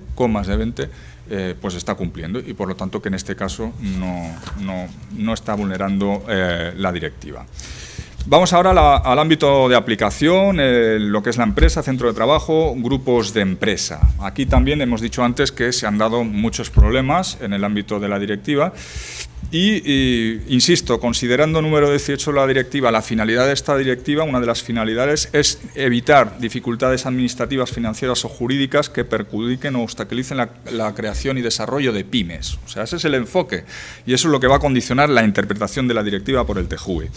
pues está cumpliendo y, por lo tanto, que en este caso no está vulnerando la directiva. Vamos ahora al ámbito de aplicación, lo que es la empresa, centro de trabajo, grupos de empresa. Aquí también hemos dicho antes que se han dado muchos problemas en el ámbito de la directiva y insisto, considerando número 18 la directiva, la finalidad de esta directiva, una de las finalidades es evitar dificultades administrativas, financieras o jurídicas que perjudiquen o obstaculicen la creación y desarrollo de pymes. O sea, ese es el enfoque y eso es lo que va a condicionar la interpretación de la directiva por el TJUE.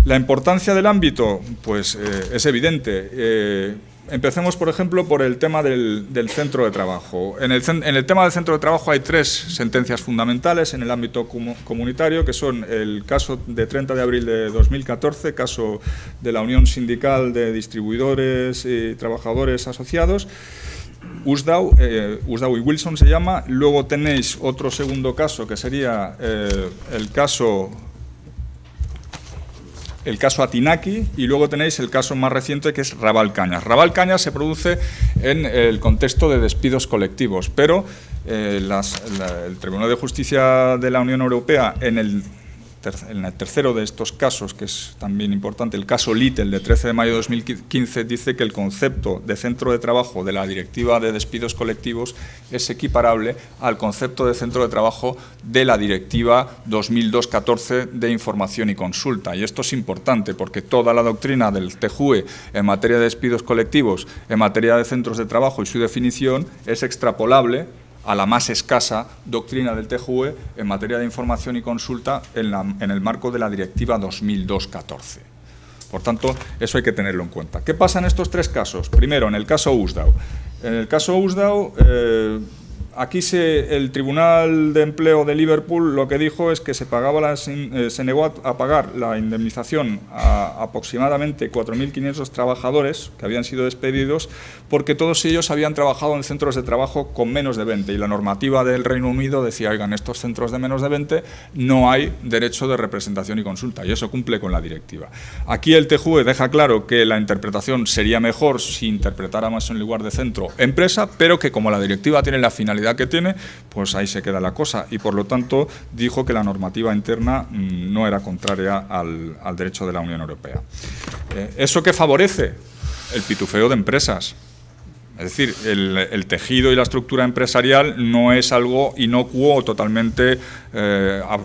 La importancia del ámbito, pues es evidente. Empecemos, por ejemplo, por el tema del centro de trabajo. En el tema del centro de trabajo hay 3 sentencias fundamentales en el ámbito comunitario, que son el caso de 30 de abril de 2014, caso de la Unión Sindical de Distribuidores y Trabajadores Asociados, USDAU y Wilson se llama. Luego tenéis otro segundo caso, que sería el caso Atinaki, y luego tenéis el caso más reciente, que es Raval Cañas. Raval Cañas se produce en el contexto de despidos colectivos, pero el Tribunal de Justicia de la Unión Europea, en el tercero de estos casos, que es también importante, el caso Little de 13 de mayo de 2015, dice que el concepto de centro de trabajo de la Directiva de Despidos Colectivos es equiparable al concepto de centro de trabajo de la Directiva 2002/14 de Información y Consulta. Y esto es importante porque toda la doctrina del TJUE en materia de despidos colectivos, en materia de centros de trabajo y su definición es extrapolable a la más escasa doctrina del TJUE en materia de información y consulta en el marco de la Directiva 2002/14. Por tanto, eso hay que tenerlo en cuenta. ¿Qué pasa en estos 3 casos? Primero, en el caso USDAU. En el caso USDAU, aquí el Tribunal de Empleo de Liverpool lo que dijo es que se negó a pagar la indemnización a aproximadamente 4.500 trabajadores que habían sido despedidos porque todos ellos habían trabajado en centros de trabajo con menos de 20 y la normativa del Reino Unido decía, oigan, en estos centros de menos de 20 no hay derecho de representación y consulta y eso cumple con la directiva. Aquí el TJUE deja claro que la interpretación sería mejor si interpretáramos en lugar de centro empresa, pero que como la directiva tiene la finalidad que tiene, pues ahí se queda la cosa y por lo tanto dijo que la normativa interna no era contraria al derecho de la Unión Europea. ¿Eso qué favorece? El pitufeo de empresas. Es decir, el tejido y la estructura empresarial no es algo inocuo o totalmente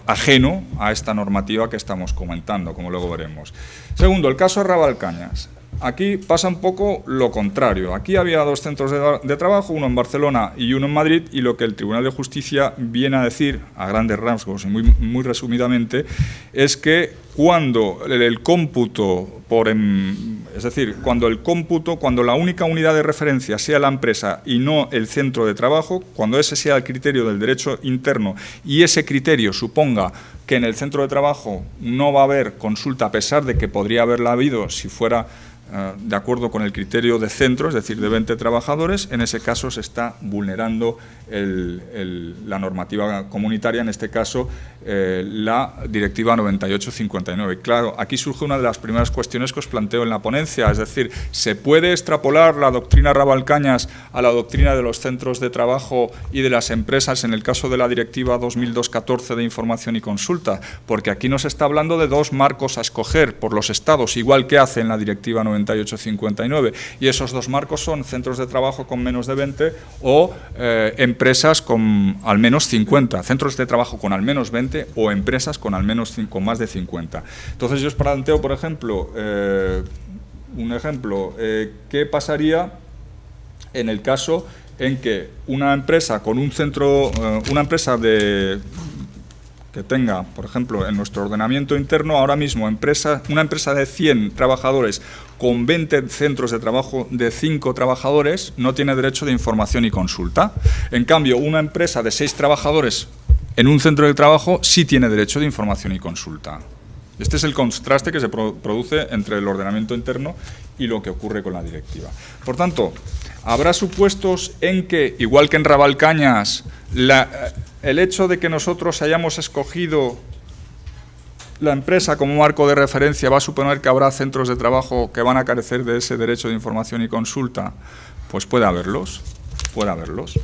ajeno a esta normativa que estamos comentando, como luego veremos. Segundo, el caso Raval Cañas. Aquí pasa un poco lo contrario. Aquí había 2 centros de trabajo, uno en Barcelona y uno en Madrid, y lo que el Tribunal de Justicia viene a decir, a grandes rasgos y muy resumidamente, es que cuando el cómputo, cuando la única unidad de referencia sea la empresa y no el centro de trabajo, cuando ese sea el criterio del derecho interno y ese criterio suponga que en el centro de trabajo no va a haber consulta, a pesar de que podría haberla habido si fuera de acuerdo con el criterio de centro, es decir, de 20 trabajadores, en ese caso se está vulnerando la normativa comunitaria, en este caso la Directiva 98/59. Claro, aquí surge una de las primeras cuestiones que os planteo en la ponencia, es decir, ¿se puede extrapolar la doctrina Raval Cañas a la doctrina de los centros de trabajo y de las empresas en el caso de la Directiva 2002/14 de Información y Consulta? Porque aquí nos está hablando de 2 marcos a escoger por los estados, igual que hace en la Directiva 98/59, y esos 2 marcos son centros de trabajo con menos de 20 o empresas con al menos 50, centros de trabajo con al menos 20 o empresas con al menos con más de 50. Entonces yo os planteo, por ejemplo, ¿qué pasaría en el caso en que una empresa con un centro, que tenga, por ejemplo, en nuestro ordenamiento interno, ahora mismo una empresa de 100 trabajadores con 20 centros de trabajo de 5 trabajadores no tiene derecho de información y consulta. En cambio, una empresa de 6 trabajadores en un centro de trabajo sí tiene derecho de información y consulta. Este es el contraste que se produce entre el ordenamiento interno y lo que ocurre con la directiva. Por tanto, habrá supuestos en que, igual que en Ravalcañas, el hecho de que nosotros hayamos escogido la empresa como marco de referencia va a suponer que habrá centros de trabajo que van a carecer de ese derecho de información y consulta. Pues puede haberlos, puede haberlos.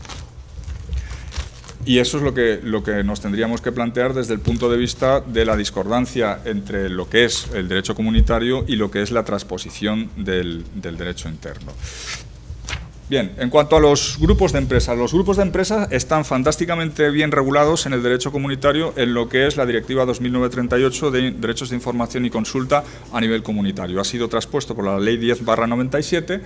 Y eso es lo que nos tendríamos que plantear desde el punto de vista de la discordancia entre lo que es el derecho comunitario y lo que es la transposición del derecho interno. Bien, en cuanto a los grupos de empresas están fantásticamente bien regulados en el derecho comunitario en lo que es la Directiva 2009/38 de Derechos de Información y Consulta a nivel comunitario. Ha sido traspuesto por la Ley 10/97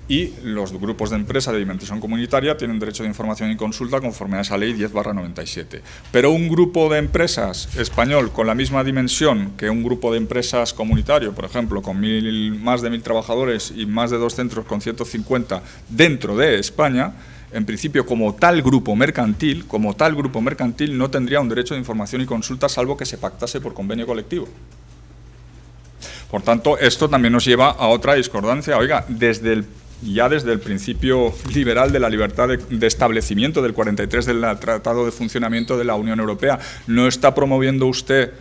y los grupos de empresa de dimensión comunitaria tienen derecho de información y consulta conforme a esa Ley 10/97. Pero un grupo de empresas español con la misma dimensión que un grupo de empresas comunitario, por ejemplo, con más de 1000 trabajadores y más de 2 centros con 150 dentro de España, en principio, como tal grupo mercantil, no tendría un derecho de información y consulta salvo que se pactase por convenio colectivo. Por tanto, esto también nos lleva a otra discordancia. Oiga, desde el principio liberal de la libertad de establecimiento del 43 del Tratado de Funcionamiento de la Unión Europea, ¿no está promoviendo usted,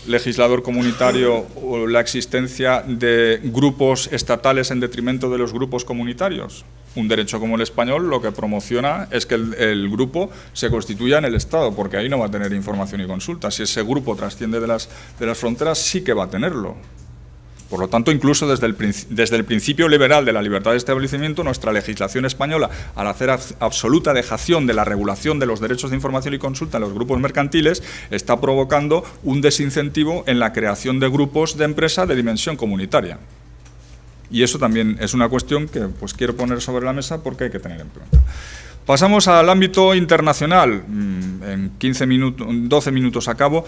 legislador comunitario, la existencia de grupos estatales en detrimento de los grupos comunitarios? Un derecho como el español lo que promociona es que el grupo se constituya en el Estado, porque ahí no va a tener información y consulta. Si ese grupo trasciende de las fronteras, sí que va a tenerlo. Por lo tanto, incluso desde el principio liberal de la libertad de establecimiento, nuestra legislación española, al hacer absoluta dejación de la regulación de los derechos de información y consulta en los grupos mercantiles, está provocando un desincentivo en la creación de grupos de empresa de dimensión comunitaria. Y eso también es una cuestión que pues quiero poner sobre la mesa porque hay que tener en cuenta. Pasamos al ámbito internacional. En 12 minutos acabo.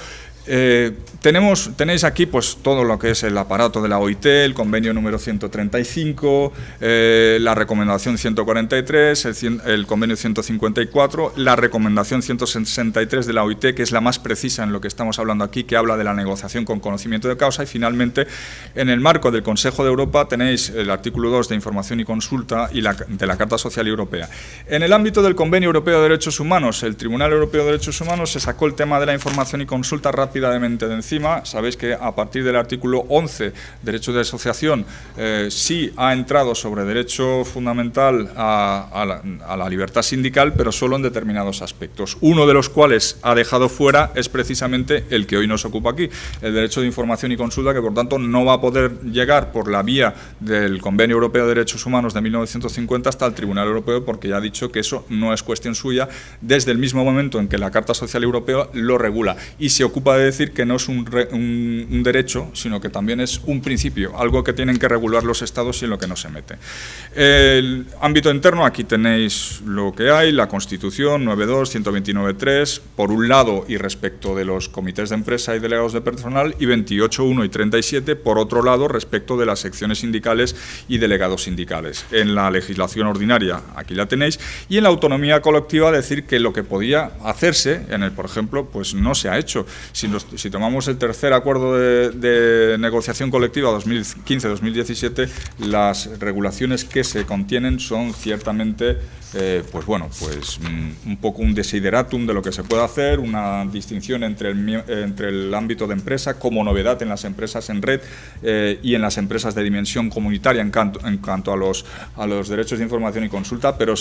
Tenéis aquí pues todo lo que es el aparato de la OIT, el convenio número 135, la recomendación 143, el convenio 154, la recomendación 163 de la OIT, que es la más precisa en lo que estamos hablando aquí, que habla de la negociación con conocimiento de causa, y finalmente, en el marco del Consejo de Europa, tenéis el artículo 2 de información y consulta y de la Carta Social Europea. En el ámbito del Convenio Europeo de Derechos Humanos, el Tribunal Europeo de Derechos Humanos se sacó el tema de la información y consulta rápidamente de encima. Sabéis que a partir del artículo 11, derecho de asociación, sí ha entrado sobre derecho fundamental a la libertad sindical, pero solo en determinados aspectos. Uno de los cuales ha dejado fuera es precisamente el que hoy nos ocupa aquí, el derecho de información y consulta, que por tanto no va a poder llegar por la vía del Convenio Europeo de Derechos Humanos de 1950 hasta el Tribunal Europeo, porque ya ha dicho que eso no es cuestión suya desde el mismo momento en que la Carta Social Europea lo regula, y se ocupa de decir que no es un derecho, sino que también es un principio, algo que tienen que regular los Estados y en lo que no se mete. El ámbito interno, aquí tenéis lo que hay, la Constitución 9.2, 129.3, por un lado, y respecto de los comités de empresa y delegados de personal, y 28.1 y 37, por otro lado, respecto de las secciones sindicales y delegados sindicales. En la legislación ordinaria, aquí la tenéis, y en la autonomía colectiva, decir que lo que podía hacerse, por ejemplo, pues no se ha hecho. Si tomamos el tercer acuerdo de negociación colectiva 2015-2017, las regulaciones que se contienen son ciertamente, un poco un desideratum de lo que se puede hacer, una distinción entre el ámbito de empresa como novedad en las empresas en red y en las empresas de dimensión comunitaria en cuanto a los derechos de información y consulta, pero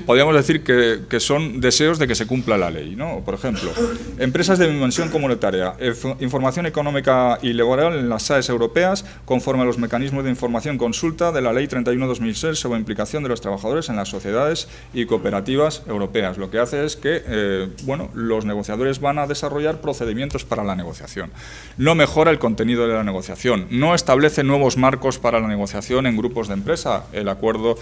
podríamos decir que son deseos de que se cumpla la ley, ¿no? Por ejemplo, empresas de dimensión información comunitaria, información económica y laboral en las SAES europeas, conforme a los mecanismos de información consulta de la Ley 31/2006 sobre implicación de los trabajadores en las sociedades y cooperativas europeas. Lo que hace es que los negociadores van a desarrollar procedimientos para la negociación. No mejora el contenido de la negociación, no establece nuevos marcos para la negociación en grupos de empresa, el acuerdo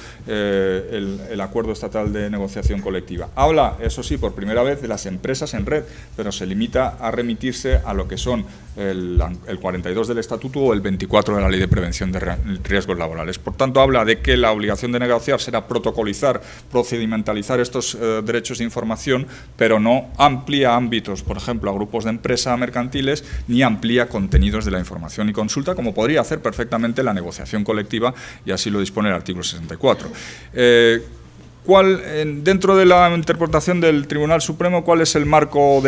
estatal de negociación colectiva. Habla, eso sí, por primera vez de las empresas en red, pero se limita a remitirse a lo que son el 42 del Estatuto o el 24 de la Ley de Prevención de Riesgos Laborales. Por tanto, habla de que la obligación de negociar será protocolizar, procedimentalizar estos derechos de información, pero no amplía ámbitos, por ejemplo, a grupos de empresa mercantiles, ni amplía contenidos de la información y consulta, como podría hacer perfectamente la negociación colectiva, y así lo dispone el artículo 64. Dentro de la interpretación del Tribunal Supremo, ¿cuál es el marco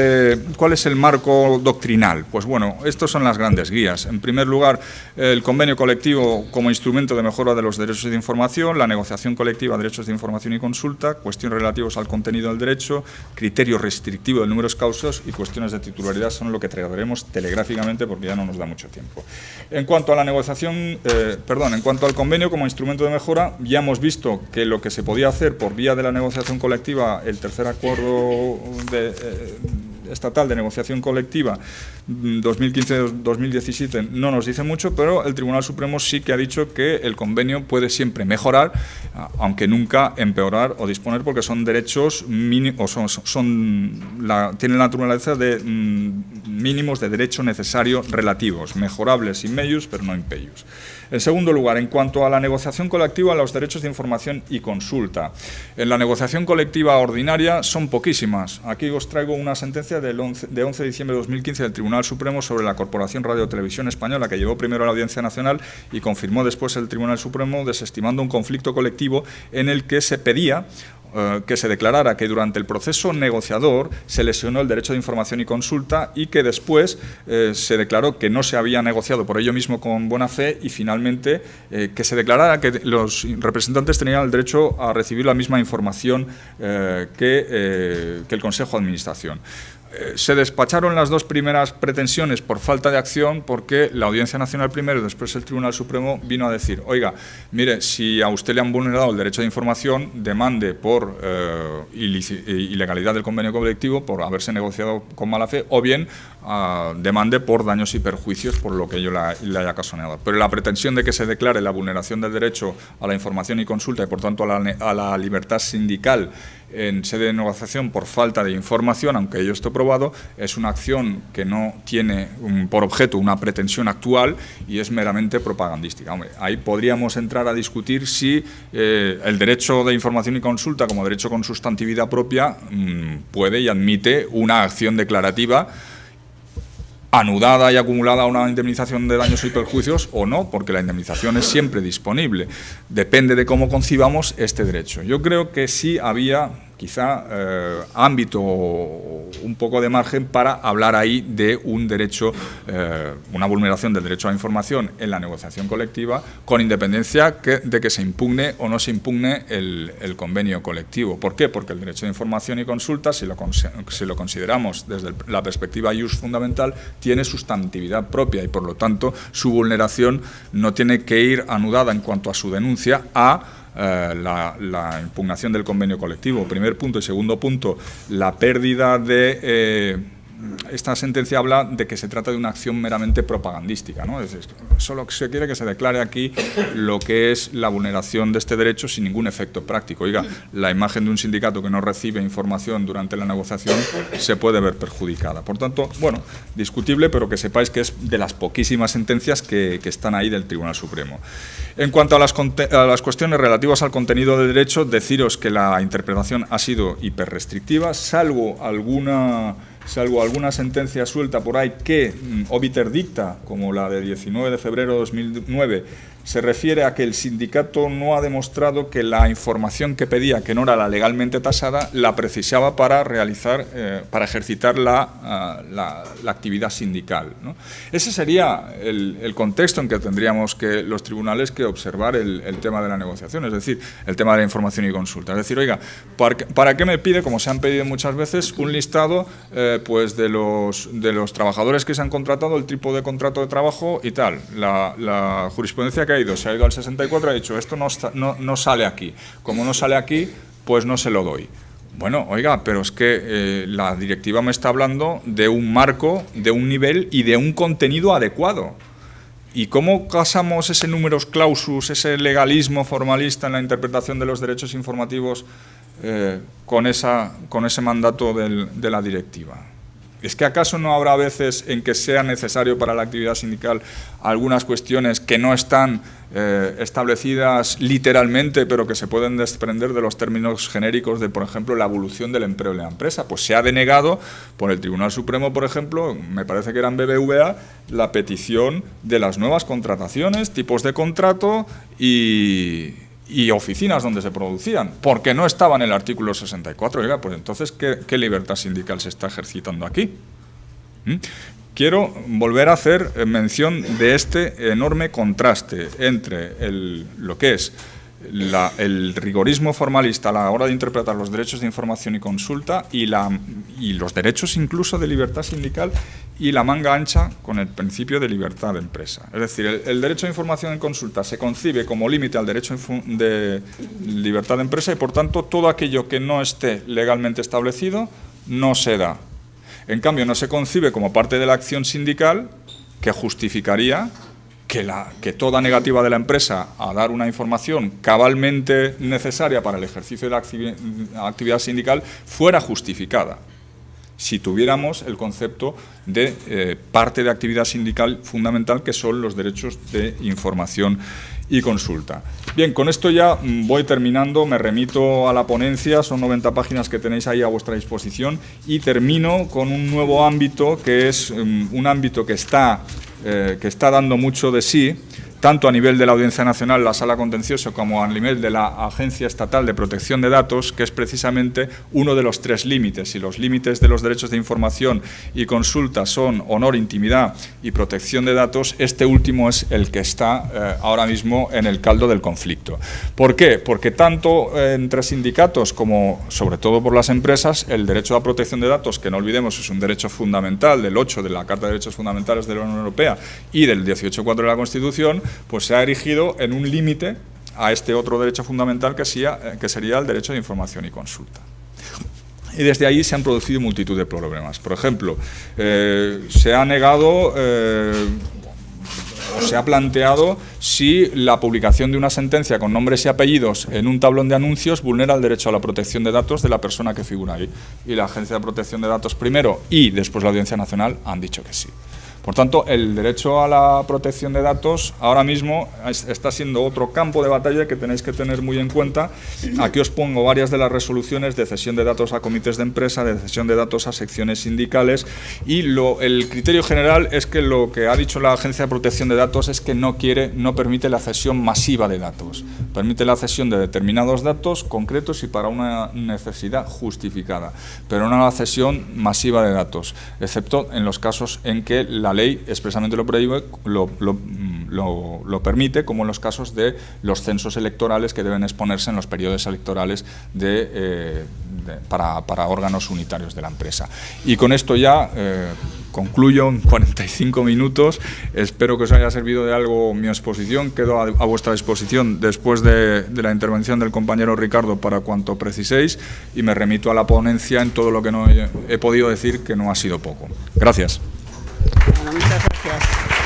doctrinal? Pues bueno, estos son las grandes guías. En primer lugar, el convenio colectivo como instrumento de mejora de los derechos de información, la negociación colectiva, derechos de información y consulta, cuestiones relativas al contenido del derecho, criterio restrictivo de números causos y cuestiones de titularidad son lo que trataremos telegráficamente porque ya no nos da mucho tiempo. En cuanto a la negociación, en cuanto al convenio como instrumento de mejora, ya hemos visto que lo que se podía hacer por vía de la negociación colectiva, el tercer acuerdo estatal de negociación colectiva 2015-2017 no nos dice mucho, pero el Tribunal Supremo sí que ha dicho que el convenio puede siempre mejorar, aunque nunca empeorar o disponer, porque son derechos mínimos, tienen la naturaleza de mínimos de derecho necesario relativos, mejorables in meius, pero no in peius. En segundo lugar, en cuanto a la negociación colectiva, los derechos de información y consulta. En la negociación colectiva ordinaria son poquísimas. Aquí os traigo una sentencia de 11 de diciembre de 2015 del Tribunal Supremo sobre la Corporación Radio Televisión Española, que llevó primero a la Audiencia Nacional y confirmó después el Tribunal Supremo, desestimando un conflicto colectivo en el que se pedía que se declarara que durante el proceso negociador se lesionó el derecho de información y consulta y que después se declaró que no se había negociado por ello mismo con buena fe y finalmente que se declarara que los representantes tenían el derecho a recibir la misma información que el Consejo de Administración. Se despacharon las dos primeras pretensiones por falta de acción porque la Audiencia Nacional primero y después el Tribunal Supremo vino a decir, oiga, mire, si a usted le han vulnerado el derecho de información, demande por ilegalidad del convenio colectivo, por haberse negociado con mala fe, o bien demande por daños y perjuicios por lo que ello le haya ocasionado. Pero la pretensión de que se declare la vulneración del derecho a la información y consulta y por tanto a la libertad sindical en sede de negociación por falta de información, aunque ello esté probado, es una acción que no tiene por objeto una pretensión actual y es meramente propagandística. Hombre, ahí podríamos entrar a discutir si el derecho de información y consulta como derecho con sustantividad propia puede y admite una acción declarativa anudada y acumulada a una indemnización de daños y perjuicios o no, porque la indemnización es siempre disponible. Depende de cómo concibamos este derecho. Yo creo que sí había quizá ámbito, un poco de margen para hablar ahí de un derecho, una vulneración del derecho a la información en la negociación colectiva, con independencia de que se impugne o no se impugne el convenio colectivo. ¿Por qué? Porque el derecho de información y consulta, si lo consideramos desde la perspectiva ius fundamental, tiene sustantividad propia y, por lo tanto, su vulneración no tiene que ir anudada en cuanto a su denuncia a la impugnación del convenio colectivo. Primer punto. Y segundo punto, la pérdida de... esta sentencia habla de que se trata de una acción meramente propagandística, ¿no? Es decir, solo se quiere que se declare aquí lo que es la vulneración de este derecho sin ningún efecto práctico. Oiga, la imagen de un sindicato que no recibe información durante la negociación se puede ver perjudicada. Por tanto, bueno, discutible, pero que sepáis que es de las poquísimas sentencias que están ahí del Tribunal Supremo. En cuanto a las cuestiones relativas al contenido del derecho, deciros que la interpretación ha sido hiperrestrictiva, salvo alguna sentencia suelta por ahí que obiter dicta, como la de 19 de febrero de 2009, se refiere a que el sindicato no ha demostrado que la información que pedía, que no era la legalmente tasada, la precisaba para realizar, para ejercitar la actividad sindical, ¿no? Ese sería el contexto en que tendríamos que los tribunales que observar el tema de la negociación, es decir, el tema de la información y consulta. Es decir, oiga, ¿para qué me pide, como se han pedido muchas veces, un listado pues de los trabajadores que se han contratado, el tipo de contrato de trabajo y tal? La jurisprudencia que se ha ido al 64 y ha dicho, esto no sale aquí. Como no sale aquí, pues no se lo doy. Bueno, oiga, pero es que la directiva me está hablando de un marco, de un nivel y de un contenido adecuado. ¿Y cómo casamos ese numerus clausus, ese legalismo formalista en la interpretación de los derechos informativos con ese mandato de la directiva? ¿Es que acaso no habrá veces en que sea necesario para la actividad sindical algunas cuestiones que no están establecidas literalmente, pero que se pueden desprender de los términos genéricos de, por ejemplo, la evolución del empleo en la empresa? Pues se ha denegado por el Tribunal Supremo, por ejemplo, me parece que era en BBVA, la petición de las nuevas contrataciones, tipos de contrato y oficinas donde se producían, porque no estaba en el artículo 64. Oiga, pues entonces, ¿qué libertad sindical se está ejercitando aquí? Quiero volver a hacer mención de este enorme contraste entre lo que es el rigorismo formalista a la hora de interpretar los derechos de información y consulta y los derechos incluso de libertad sindical y la manga ancha con el principio de libertad de empresa. Es decir, el derecho de información y consulta se concibe como límite al derecho de libertad de empresa y, por tanto, todo aquello que no esté legalmente establecido no se da. En cambio, no se concibe como parte de la acción sindical que justificaría que toda negativa de la empresa a dar una información cabalmente necesaria para el ejercicio de la actividad sindical fuera justificada, si tuviéramos el concepto de parte de actividad sindical fundamental, que son los derechos de información y consulta. Bien, con esto ya voy terminando, me remito a la ponencia, son 90 páginas que tenéis ahí a vuestra disposición, y termino con un nuevo ámbito, que es un ámbito que está dando mucho de sí, tanto a nivel de la Audiencia Nacional, la Sala Contencioso, como a nivel de la Agencia Estatal de Protección de Datos, que es precisamente uno de los tres límites. Y los límites de los derechos de información y consulta son honor, intimidad y protección de datos. Este último es el que está ahora mismo en el caldo del conflicto. ¿Por qué? Porque tanto entre sindicatos como, sobre todo por las empresas, el derecho a protección de datos, que no olvidemos es un derecho fundamental del 8 de la Carta de Derechos Fundamentales de la Unión Europea y del 18.4 de la Constitución, pues se ha erigido en un límite a este otro derecho fundamental que sería el derecho de información y consulta. Y desde ahí se han producido multitud de problemas. Por ejemplo, se ha negado o se ha planteado si la publicación de una sentencia con nombres y apellidos en un tablón de anuncios vulnera el derecho a la protección de datos de la persona que figura ahí. Y la Agencia de Protección de Datos primero y después la Audiencia Nacional han dicho que sí. Por tanto, el derecho a la protección de datos ahora mismo está siendo otro campo de batalla que tenéis que tener muy en cuenta. Aquí os pongo varias de las resoluciones de cesión de datos a comités de empresa, de cesión de datos a secciones sindicales, y el criterio general es que lo que ha dicho la Agencia de Protección de Datos es que no permite la cesión masiva de datos, permite la cesión de determinados datos concretos y para una necesidad justificada, pero no la cesión masiva de datos, excepto en los casos en que la ley expresamente lo prohíbe, lo permite, como en los casos de los censos electorales que deben exponerse en los periodos electorales para órganos unitarios de la empresa. Y con esto ya concluyo en 45 minutos. Espero que os haya servido de algo mi exposición. Quedo a vuestra disposición después de la intervención del compañero Ricardo para cuanto preciséis, y me remito a la ponencia en todo lo que no he podido decir, que no ha sido poco. Gracias. Bueno, muchas gracias.